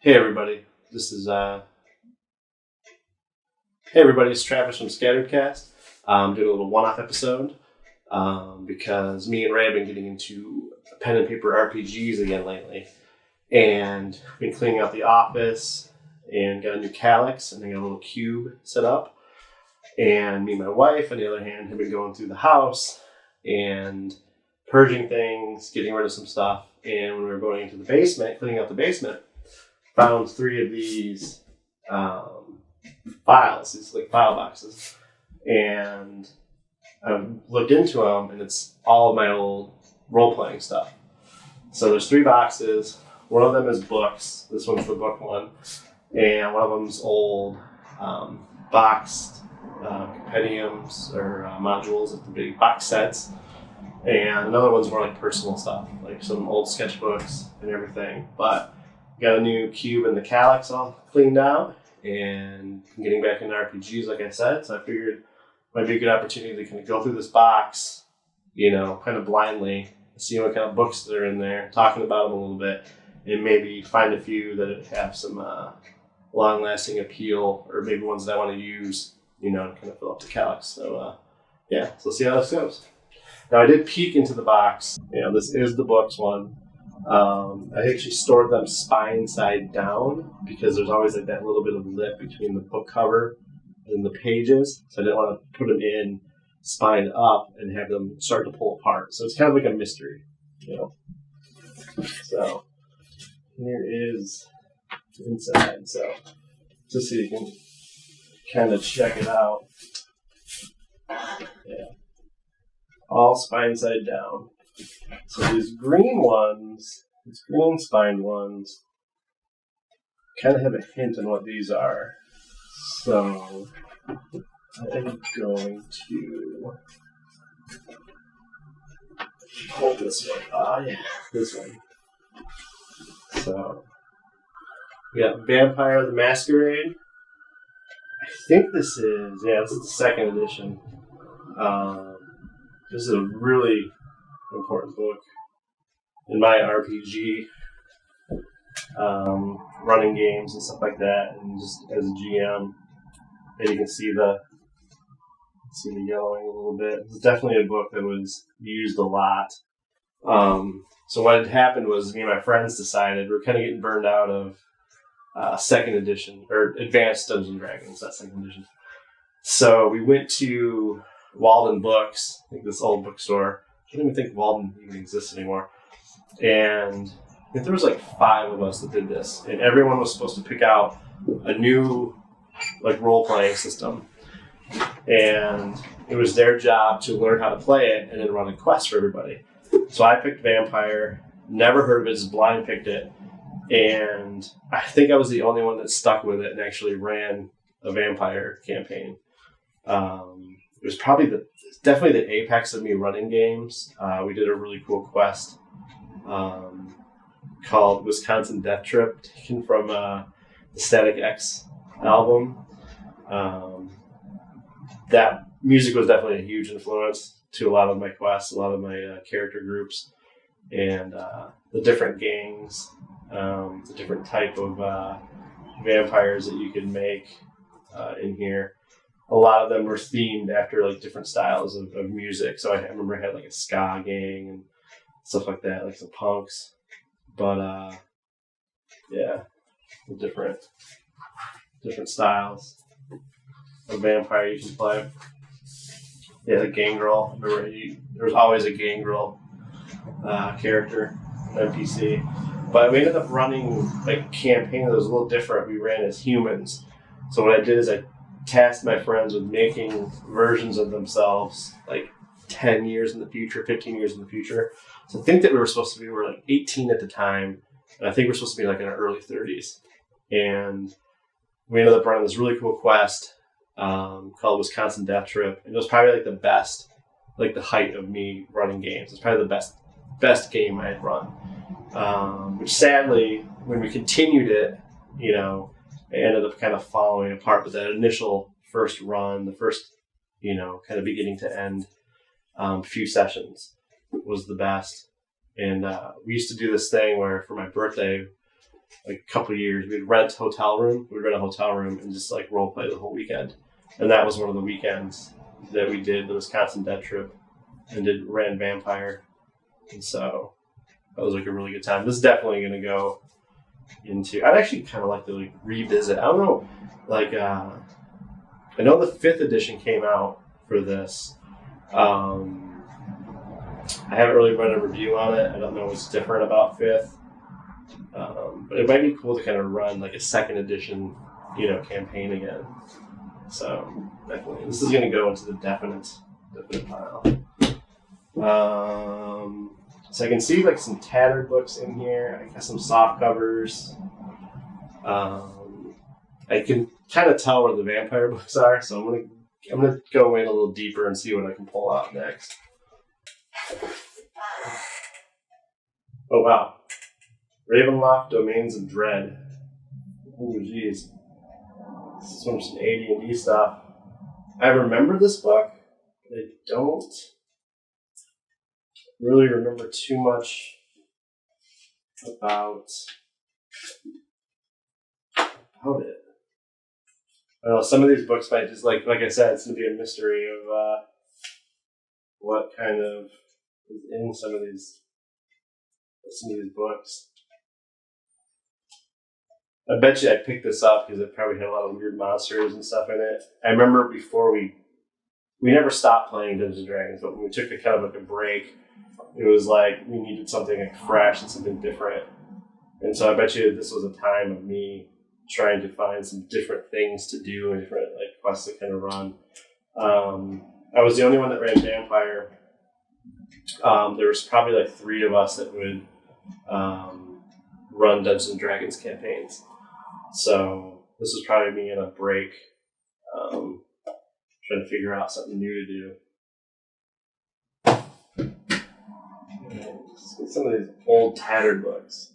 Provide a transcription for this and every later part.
Hey everybody, it's Travis from Scatteredcast. I'm doing a little one-off episode because me and Ray have been getting into pen and paper RPGs again lately, and been cleaning out the office and got a new calyx and I got a little cube set up. And me and my wife, on the other hand, have been going through the house and purging things, getting rid of some stuff. And when we were going into the basement, cleaning out the basement, found 3 of these files, these like file boxes, and I looked into them, and it's all of my old role-playing stuff. So there's 3 boxes. One of them is books. This one's the book one, and one of them's old boxed compendiums or modules of the big box sets, and another one's more like personal stuff, like some old sketchbooks and everything. But got a new cube and the calyx all cleaned out, and I'm getting back into RPGs, like I said. So I figured it might be a good opportunity to kind of go through this box, kind of blindly, see what kind of books that are in there, talking about them a little bit, and maybe find a few that have some long-lasting appeal, or maybe ones that I want to use, to kind of fill up the calyx. So so let's see how this goes. Now I did peek into the box. This is the books one. I actually stored them spine side down because there's always like that little bit of lip between the book cover and the pages. So I didn't want to put them in spine up and have them start to pull apart. So it's kind of like a mystery, So here is inside. So just so you can kind of check it out. Yeah. All spine side down. So these green spined ones, kind of have a hint on what these are. So I'm going to hold this one. This one. So we got Vampire the Masquerade. I think this is the 2nd edition. This is a really important book in my RPG, running games and stuff like that, and just as a GM. And you can see the yellowing a little bit. It's definitely a book that was used a lot. So what had happened was me and my friends decided we were kind of getting burned out of 2nd edition, or Advanced Dungeons and Dragons, that 2nd edition. So we went to Walden Books, I think this old bookstore. I don't even think Walden even exists anymore. And I think there was like 5 of us that did this, and everyone was supposed to pick out a new role-playing system, and it was their job to learn how to play it and then run a quest for everybody. So I picked Vampire, never heard of it, just blind picked it, and I think I was the only one that stuck with it and actually ran a Vampire campaign. It was definitely the apex of me running games. We did a really cool quest called Wisconsin Death Trip, taken from the Static X album. That music was definitely a huge influence to a lot of my quests, a lot of my character groups, and the different gangs, the different type of vampires that you could make in here. A lot of them were themed after different styles of music. So I remember I had a ska gang and stuff like that, like some punks. But the different styles of vampire you can play. Yeah, the gangrel. I remember there was always a gangrel character, NPC. But we ended up running a campaign that was a little different. We ran as humans. So what I did is I tasked my friends with making versions of themselves 10 years in the future, 15 years in the future. So I think that we were 18 at the time, and I think we're supposed to be in our early 30s. And we ended up running this really cool quest called Wisconsin Death Trip, and it was probably the best, the height of me running games. It's probably the best game I had run. Which sadly, when we continued it, it ended up kind of falling apart. But that initial first run, the first, kind of beginning to end few sessions was the best. And we used to do this thing where for my birthday, like a couple of years. We'd rent a hotel room and just like role play the whole weekend. And that was one of the weekends that we did the Wisconsin Dead Trip and ran Vampire. And so that was like a really good time. This is definitely going to go into. I'd actually kind of like to like revisit. I don't know, like I know the 5th edition came out for this. I haven't really read a review on it. I don't know what's different about 5th, but it might be cool to kind of run like a 2nd edition, campaign again. So definitely, this is going to go into the definite pile. So I can see like some tattered books in here. I got some soft covers. I can kind of tell where the vampire books are, so I'm gonna go in a little deeper and see what I can pull out next. Oh wow, Ravenloft Domains of Dread. Oh geez, this is some AD&D stuff. I remember this book, but I don't really remember too much about it. I don't know, some of these books might just, like I said, it's going to be a mystery of what kind of is in some of these books. I bet you I picked this up because it probably had a lot of weird monsters and stuff in it. I remember before we never stopped playing Dungeons & Dragons, but when we took a kind of like a break, it was like we needed something like fresh and something different. And so I bet you this was a time of me trying to find some different things to do and different like quests to kind of run. I was the only one that ran Vampire. There was probably like 3 of us that would run Dungeons & Dragons campaigns. So this was probably me in a break, trying to figure out something new to do. Let's get some of these old tattered books.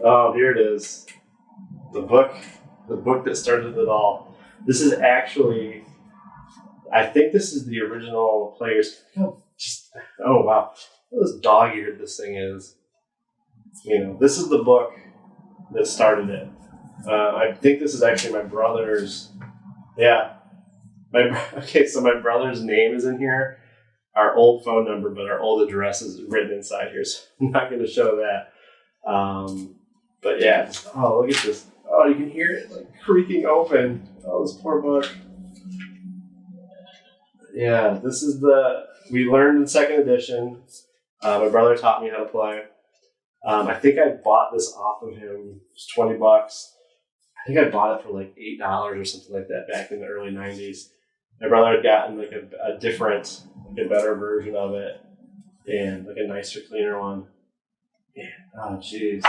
Oh, here it is. The book that started it all. This is actually, I think this is the original player's. Oh wow, look how dog-eared this thing is. This is the book that started it. I think this is actually my brother's. Yeah. So my brother's name is in here. Our old phone number, but our old address is written inside here, so I'm not going to show that. But yeah, look at this. Oh, you can hear it like creaking open. Oh, this poor book. Yeah, this is we learned in 2nd edition. My brother taught me how to play. I think I bought this off of him. It was $20. I think I bought it for like $8 or something like that back in the early 90s. My brother had gotten like a different, like a better version of it and like a nicer, cleaner one. Yeah. Oh, jeez.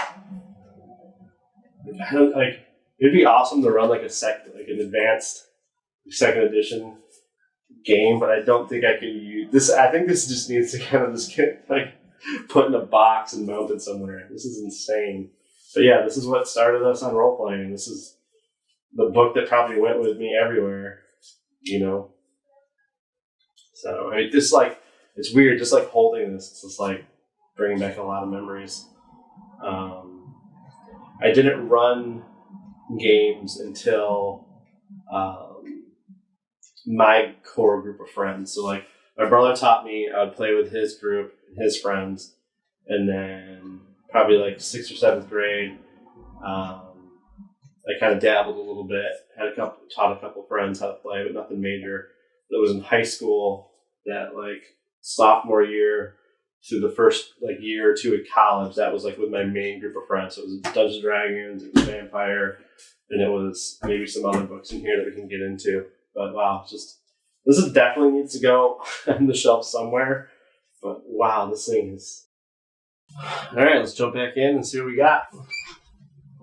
It'd be awesome to run like an advanced 2nd edition game, but I don't think I can use this. I think this just needs to kind of just get like put in a box and mounted somewhere. This is insane. But yeah, this is what started us on role playing. This is the book that probably went with me everywhere. So I mean, this it's weird, just like holding this. It's just like bringing back a lot of memories. I didn't run games until my core group of friends. So like my brother taught me. I would play with his group, his friends, and then probably like 6th or 7th grade. I kind of dabbled a little bit. Taught a couple of friends how to play, but nothing major. It was in high school that like sophomore year to the first like year or 2 at college. That was like with my main group of friends. So it was Dungeons & Dragons, it was Vampire, and it was maybe some other books in here that we can get into. But wow, this definitely needs to go on the shelf somewhere. But wow, this thing is. All right, let's jump back in and see what we got.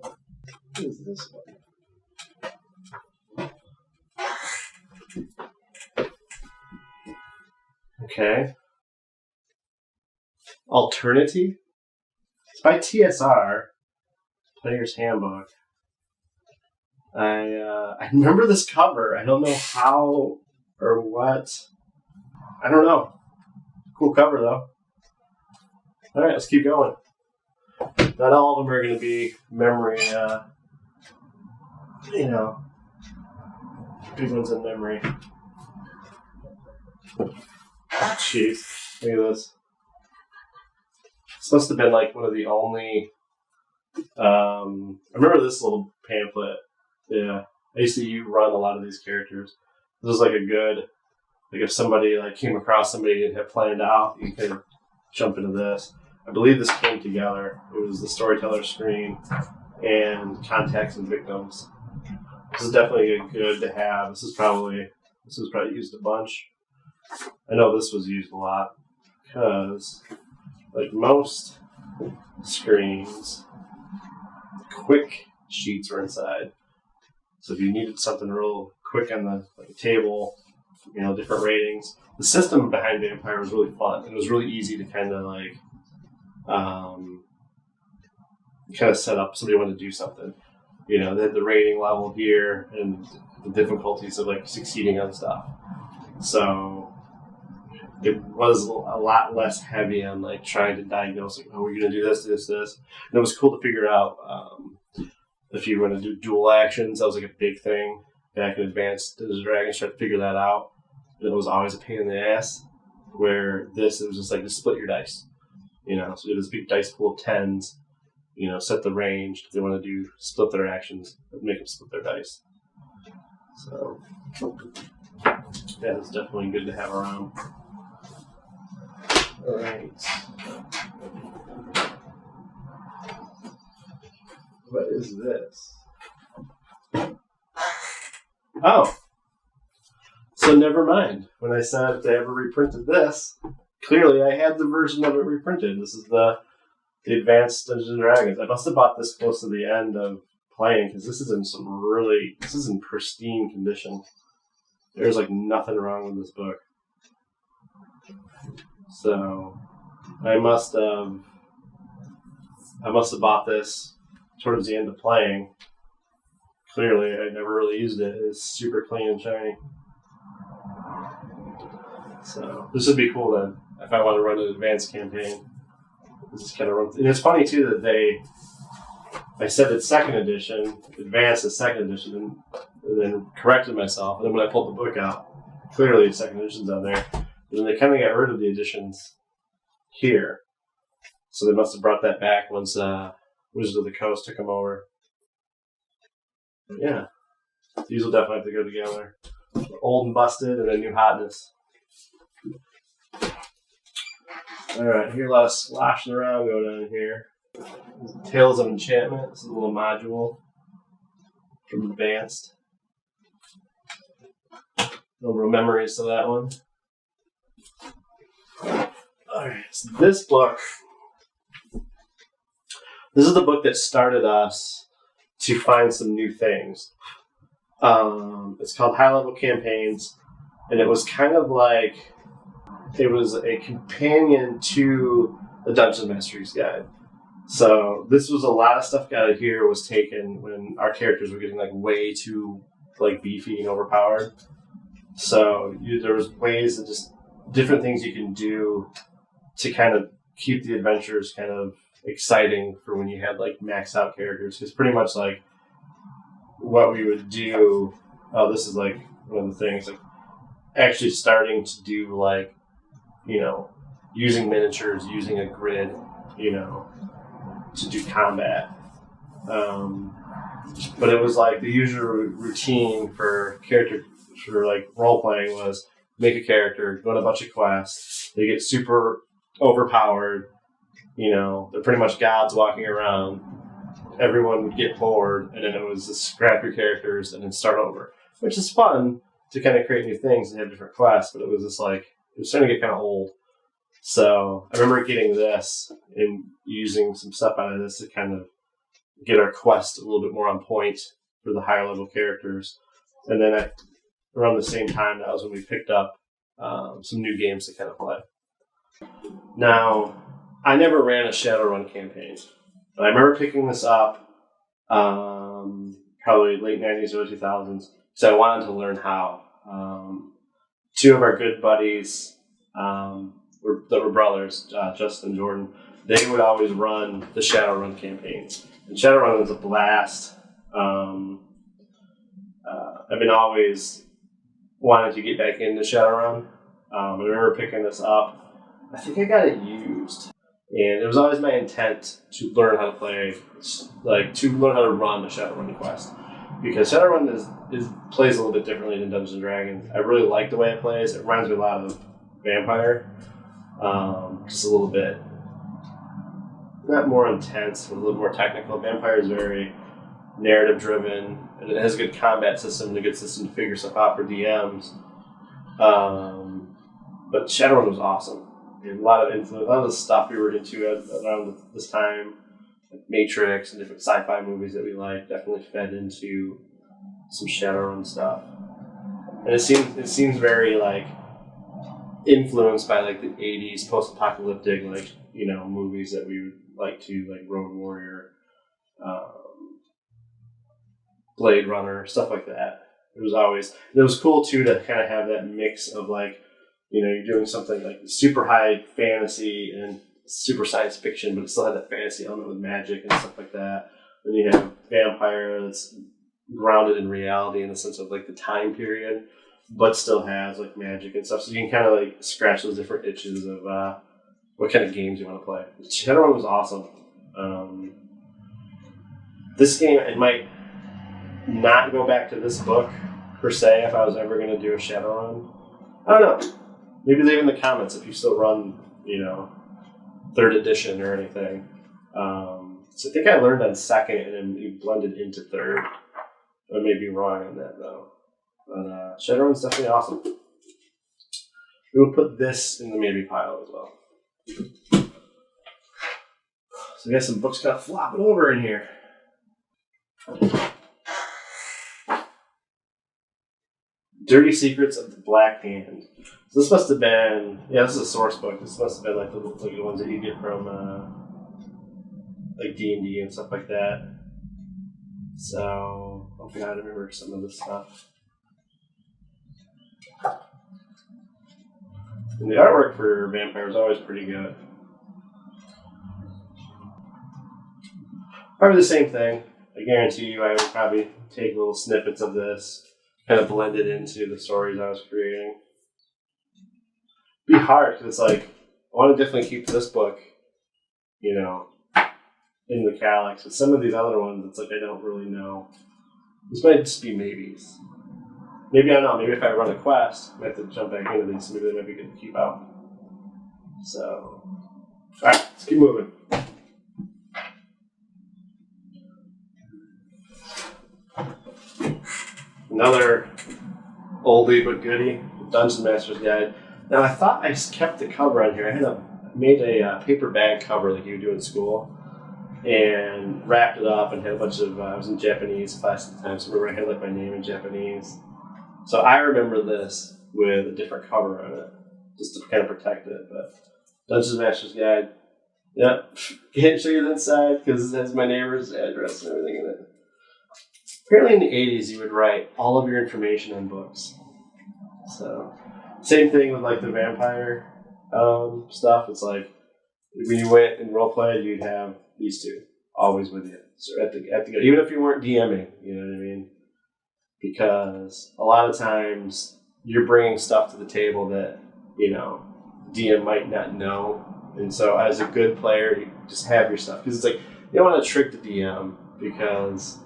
What is this one? Okay. Alternity? It's by TSR. Player's Handbook. I remember this cover. I don't know how or what. I don't know. Cool cover though. All right, let's keep going. Not all of them are going to be memory, big ones in memory. Jeez, look at this. This must have been like one of the only. I remember this little pamphlet. Yeah, I used to run a lot of these characters. This was like a good, like if somebody like came across somebody and had planned out, you could jump into this. I believe this came together. It was the Storyteller Screen and Contacts and Victims. This is definitely good to have. This was probably used a bunch. I know this was used a lot because, like most screens, quick sheets were inside. So if you needed something real quick on the table, different ratings. The system behind Vampire was really fun. It was really easy to kind of set up. Somebody wanted to do something. They had the rating level here and the difficulties of like succeeding on stuff. So it was a lot less heavy on like trying to diagnose like, we're going to do this. And it was cool to figure out if you want to do dual actions. That was like a big thing back in Advanced Dungeons & Dragons. Tried to figure that out. And it was always a pain in the ass. Where it was just like to split your dice. So you had this big dice pool of 10s. Set the range. If they want to split their actions, make them split their dice. So yeah, it's definitely good to have around. All right. What is this? Oh. So never mind. When I said if they ever reprinted this, clearly I had the version of it reprinted. This is the Advanced Dungeons & Dragons. I must have bought this close to the end of playing because this is in pristine condition. There's like nothing wrong with this book. So I must have bought this towards the end of playing. Clearly, I never really used it. It's super clean and shiny. So this would be cool then if I want to run an advanced campaign. This is kind of, and it's funny too that I said it's second edition, advanced is second edition, and then corrected myself. And then when I pulled the book out, clearly second edition's on there. And then they kind of got rid of the editions here, so they must have brought that back once Wizards of the Coast took them over. But yeah, these will definitely have to go together. Old and busted, and a new hotness. Alright, here a lot of sloshing around going on here. Tales of Enchantment. This is a little module from Advanced. No real memories to that one. Alright, so this book. This is the book that started us to find some new things. It's called High Level Campaigns, and it was kind of like it was a companion to the Dungeon Mastery's Guide. So this was a lot of stuff out of here was taken when our characters were getting like way too like beefy and overpowered. So there was ways of just different things you can do to kind of keep the adventures kind of exciting for when you had like max out characters. Because pretty much like what we would do, this is like one of the things, like actually starting to do like, using miniatures, using a grid, to do combat. But it was like the usual routine for like role playing was make a character, go on a bunch of quests, they get super overpowered, they're pretty much gods walking around. Everyone would get bored, and then it was just scrap your characters and then start over, which is fun to kind of create new things and have different quests, but it was just like, it was starting to get kind of old. So I remember getting this and using some stuff out of this to kind of get our quest a little bit more on point for the higher level characters. And then around the same time, that was when we picked up some new games to kind of play. Now, I never ran a Shadowrun campaign, but I remember picking this up probably late 90s, early 2000s, because I wanted to learn how. Two of our good buddies that were brothers, Justin and Jordan, they would always run the Shadowrun campaigns. And Shadowrun was a blast. I've been always wanted to get back into Shadowrun. I remember picking this up. I think I got it used. And it was always my intent to learn how to play, like to learn how to run a Shadowrun quest. Because Shadowrun plays a little bit differently than Dungeons & Dragons. I really like the way it plays. It reminds me a lot of Vampire. Just a little bit, not more intense, but a little more technical. Vampire is very narrative driven, and it has a good combat system and a good system to figure stuff out for DMs. But Shadowrun was awesome. And a lot of influence, a lot of the stuff we were into around this time, like Matrix and different sci-fi movies that we liked, definitely fed into some Shadowrun stuff. And it seems very like influenced by like the 80s post-apocalyptic movies that we would like to, like Road Warrior, Blade Runner, stuff like that. It was cool too to kind of have that mix of like, you're doing something like super high fantasy and super science fiction, but it still had that fantasy element with magic and stuff like that. Then you have Vampire that's grounded in reality in the sense of like the time period, but still has like magic and stuff. So you can kind of like scratch those different itches of what kind of games you want to play. Shadowrun was awesome. This game, it might not go back to this book per se if I was ever going to do a Shadowrun. I don't know. Maybe leave in the comments if you still run, 3rd edition or anything. So I think I learned on 2nd and then you blended into 3rd. I may be wrong on that though. But Shadowrun's definitely awesome. We will put this in the maybe pile as well. So we got some books kind of flopping over in here. Dirty Secrets of the Black Hand. So this must have been, this is a source book. This must have been like the ones that you get from like D&D and stuff like that. So hopefully I remember some of this stuff. And the artwork for Vampire is always pretty good. Probably the same thing. I guarantee you I would probably take little snippets of this, kind of blend it into the stories I was creating. It'd be hard, because it's like, I want to definitely keep this book, in the Calyx. But some of these other ones, it's like I don't really know. This might just be maybes. Maybe, I don't know, maybe if I run a quest, I might have to jump back into these, maybe they might be good to keep out. So, alright, let's keep moving. Another oldie but goodie, Dungeon Master's Guide. Now, I thought I kept the cover on here. I made a paper bag cover like you would do in school, and wrapped it up and had a bunch of, I was in Japanese class at the time, so I remember I had like my name in Japanese. So I remember this with a different cover on it, just to kind of protect it. But Dungeon Master's Guide, can't show you the inside because it has my neighbor's address and everything in it. Apparently in the 80s you would write all of your information on books. So, same thing with like the Vampire stuff. It's like, when you went and roleplayed, you'd have these two always with you. So even if you weren't DMing, you know what I mean? Because a lot of times you're bringing stuff to the table that, DM might not know. And so as a good player, you just have your stuff. Because it's like, you don't want to trick the DM because,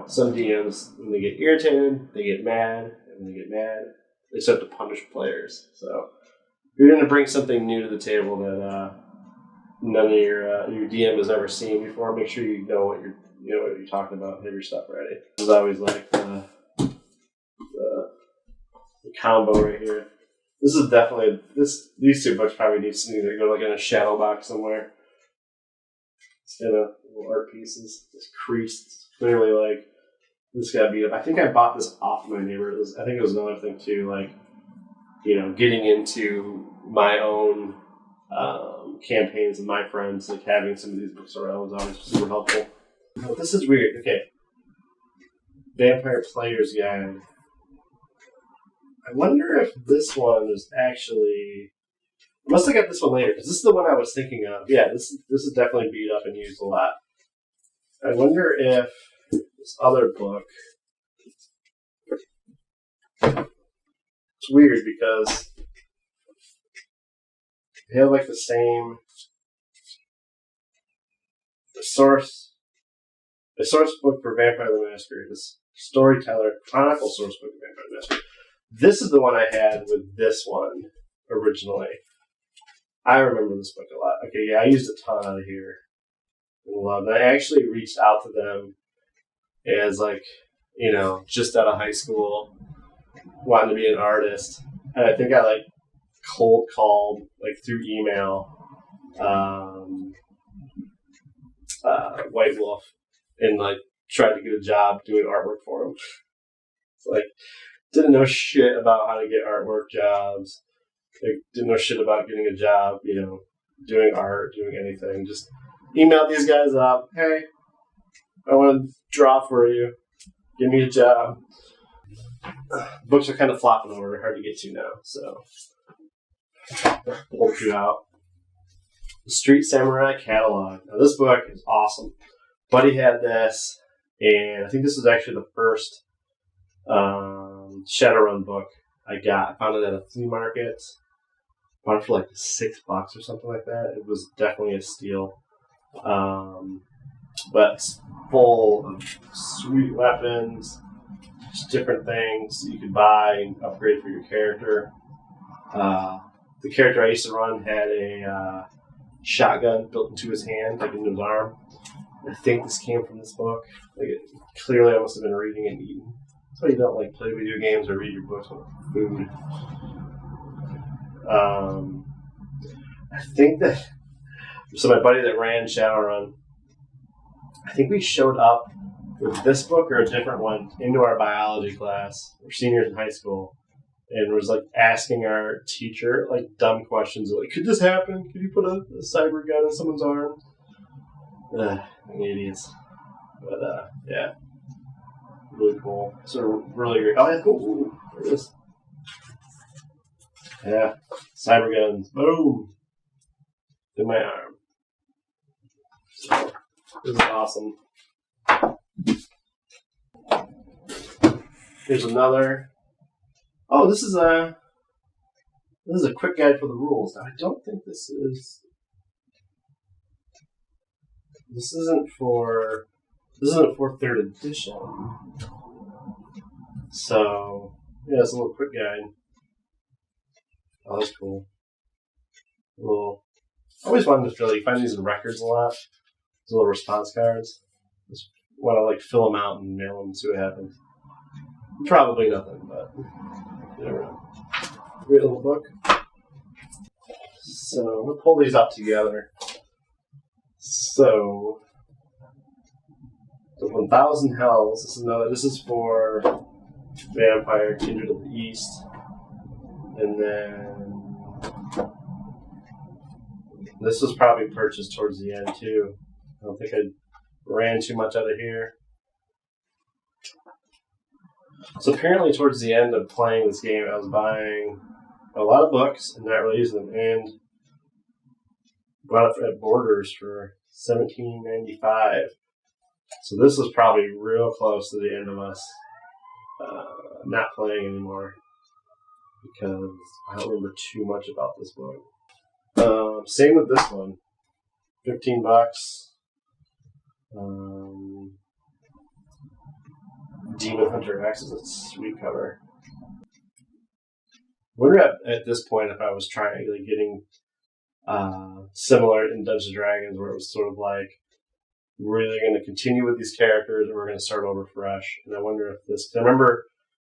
some DMs, when they get irritated, they get mad. And when they get mad, they start to punish players. So if you're going to bring something new to the table that none of your DM has ever seen before, make sure you know what you're talking about and have your stuff ready. This is always like the combo right here. This is definitely, these two books probably need to either go like in a shadow box somewhere. It's kind of little art pieces, just creased. Clearly like, this got beat up. I think I bought this off my neighbor. I think it was another thing too, like, getting into my own campaigns and my friends, like having some of these books around was always super helpful. Oh, this is weird. Okay. Vampire Player's Guide. I wonder if this one is actually Must have got this one later, because this is the one I was thinking of. Yeah, this is definitely beat up and used a lot. I wonder if this other book... It's weird because they have like the same... The source book for Vampire the Masquerade, this Storyteller Chronicle source book of Vampire the Masquerade. This is the one I had with this one originally. I remember this book a lot. Okay, yeah, I used a ton out of here. And I actually reached out to them as like, just out of high school, wanting to be an artist. And I think I like cold called, like through email, White Wolf, and like tried to get a job doing artwork for him. It's like, didn't know shit about how to get artwork jobs. Like, didn't know shit about getting a job, doing art, doing anything. Just emailed these guys up. Hey, I want to draw for you. Give me a job. Books are kind of flopping over. Hard to get to now, so pulled you out. The Street Samurai Catalog. Now, this book is awesome. Buddy had this, and I think this is actually the first Shadowrun book I got. I found it at a flea market. Bought it for like $6 or something like that. It was definitely a steal. But it's full of sweet weapons, just different things that you could buy and upgrade for your character. The character I used to run had a shotgun built into his hand, like into his arm. I think this came from this book. Clearly I must have been reading and eating. That's why you don't like play video games or read your books with food. I think that my buddy that ran Shadowrun, I think we showed up with this book or a different one into our biology class. We're seniors in high school, and was like asking our teacher like dumb questions like, "Could this happen? Could you put a cyber gun in someone's arm?" Idiots. But yeah, really cool. So really great. Oh yeah, cool. There it is. Yeah, cyber guns. Boom. In my arm. So, this is awesome. Here's another. Oh, this is a quick guide for the rules. Now, I don't think this isn't for 3rd edition. So yeah, it's a little quick guide. Oh, that's cool. I always wanted to fill. You find these in records a lot. These little response cards. Just want to like fill them out and mail them and see what happens. Probably nothing, but you never know. Great little book. So we'll pull these up together. So the 1000 Hells. This is for Vampire Kindred of the East, and then this was probably purchased towards the end too. I don't think I ran too much out of here. So apparently towards the end of playing this game, I was buying a lot of books and not really using them, and bought it at Borders for $17.95. So this was probably real close to the end of us not playing anymore, because I don't remember too much about this book. Same with this one. $15. Demon Hunter X is a sweet cover. I wonder at this point if I was trying like getting similar in Dungeons & Dragons, where it was sort of like, we're either going to continue with these characters or we're going to start over fresh. And I wonder if this... I remember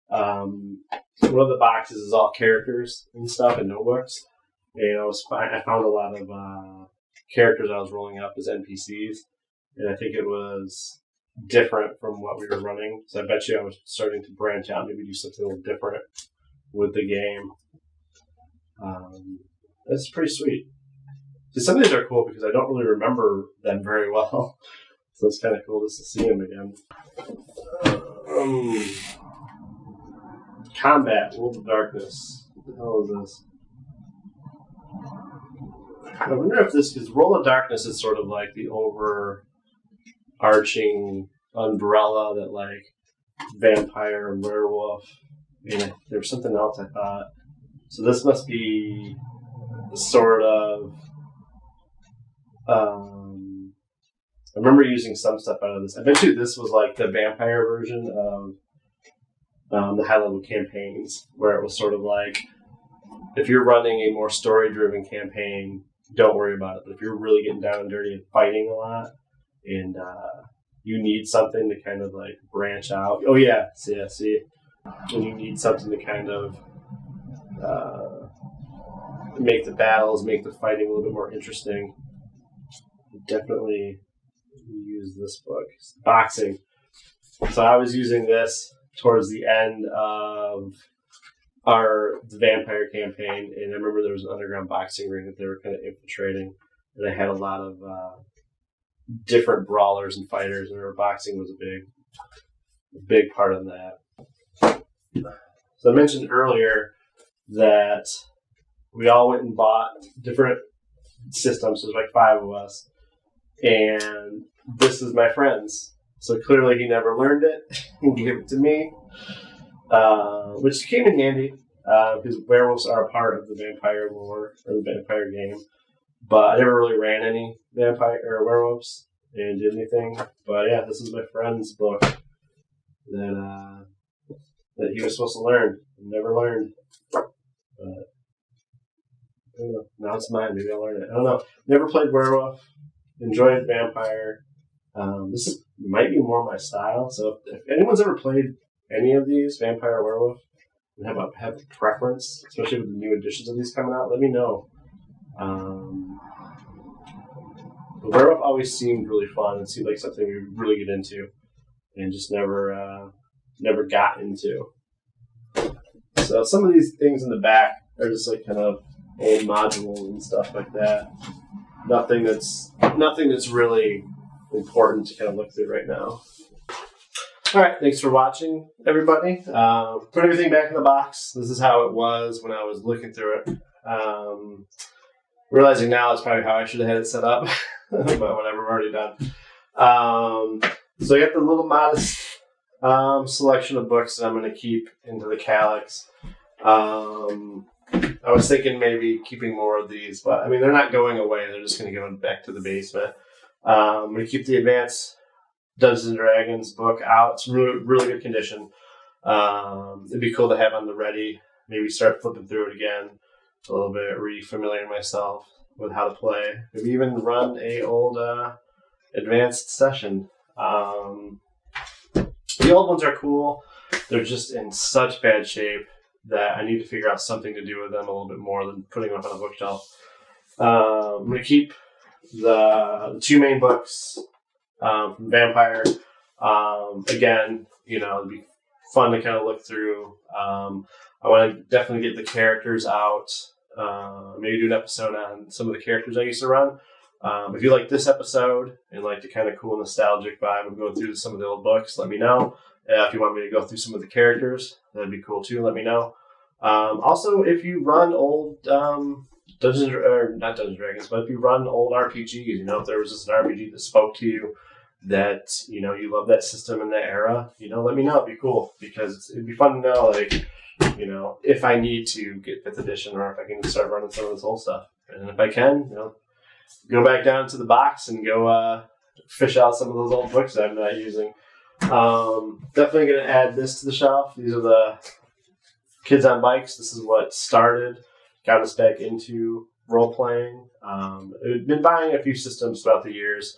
one of the boxes is all characters and stuff and notebooks. And I found a lot of characters I was rolling up as NPCs. And I think it was different from what we were running. So I bet you I was starting to branch out, maybe do something a little different with the game. That's pretty sweet. So some of these are cool because I don't really remember them very well. So it's kind of cool just to see them again. Combat, Wolf of Darkness. What the hell is this? I wonder if this, because Roll of Darkness is sort of like the overarching umbrella that like vampire and werewolf. And there was something else I thought. So this must be sort of. I remember using some stuff out of this. I bet you this was like the vampire version of the high-level campaigns, where it was sort of like, if you're running a more story-driven campaign, don't worry about it. But if you're really getting down and dirty and fighting a lot, and you need something to kind of like branch out. Oh yeah, see, and you need something to kind of make the battles, make the fighting a little bit more interesting. Definitely use this book. Boxing. So I was using this towards the end of the vampire campaign, and I remember there was an underground boxing ring that they were kind of infiltrating, and I had a lot of different brawlers and fighters, and boxing was a big part of that. So I mentioned earlier that we all went and bought different systems. There's like 5 of us, and this is my friend's. So clearly he never learned it and gave it to me, which came in handy because werewolves are a part of the vampire lore or the vampire game. But I never really ran any vampire or werewolves and did anything. But yeah, this is my friend's book that he was supposed to learn and never learned. But I don't know. Now it's mine. Maybe I'll learn it. I don't know. Never played werewolf. Enjoyed vampire. This might be more my style. So if anyone's ever played any of these, vampire, werewolf, and have a preference, especially with the new editions of these coming out, let me know. The werewolf always seemed really fun and seemed like something we would really get into, and just never got into. So some of these things in the back are just like kind of old modules and stuff like that. Nothing that's really important to kind of look through right now. All right, thanks for watching, everybody. Put everything back in the box. This is how it was when I was looking through it. Realizing now it's probably how I should have had it set up, but whatever, we're already done. So I got the little modest selection of books that I'm going to keep into the Calyx. I was thinking maybe keeping more of these, but I mean, they're not going away. They're just going to go back to the basement. I'm going to keep the Advanced Dungeons and Dragons book out. It's really, really good condition. It'd be cool to have on the ready. Maybe start flipping through it again a little bit, re-familiaring myself with how to play. Maybe even run a old advanced session. The old ones are cool. They're just in such bad shape that I need to figure out something to do with them a little bit more than putting them up on a bookshelf. I'm going to keep the 2 main books from Vampire. Again, it'd be fun to kind of look through. I want to definitely get the characters out. Maybe do an episode on some of the characters I used to run. If you like this episode and like the kind of cool nostalgic vibe of going through some of the old books, let me know. If you want me to go through some of the characters, that'd be cool too. Let me know. Also, if you run old not Dungeons and Dragons, but if you run old RPGs, if there was just an RPG that spoke to you, that you love that system in that era, let me know. It'd be cool because it'd be fun to know, like, if I need to get 5th edition or if I can start running some of this old stuff, and if I can, go back down to the box and go fish out some of those old books that I'm not using. Definitely going to add this to the shelf. These are the Kids on Bikes. This is what got us back into role-playing. I've been buying a few systems throughout the years.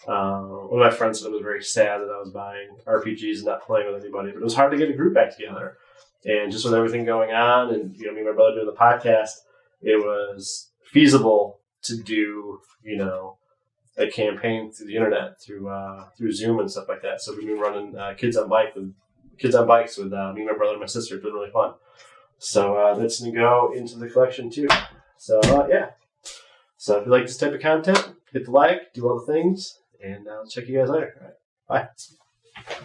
One of my friends said it was very sad that I was buying RPGs and not playing with anybody, but it was hard to get a group back together. And just with everything going on and me and my brother doing the podcast, it was feasible to do, a campaign through the internet, through Zoom and stuff like that. So we've been running Kids on Bikes with me, my brother, and my sister. It's been really fun. So that's going to go into the collection too. So yeah. So if you like this type of content, hit the like, do all the things, and I'll check you guys later. All right. Bye.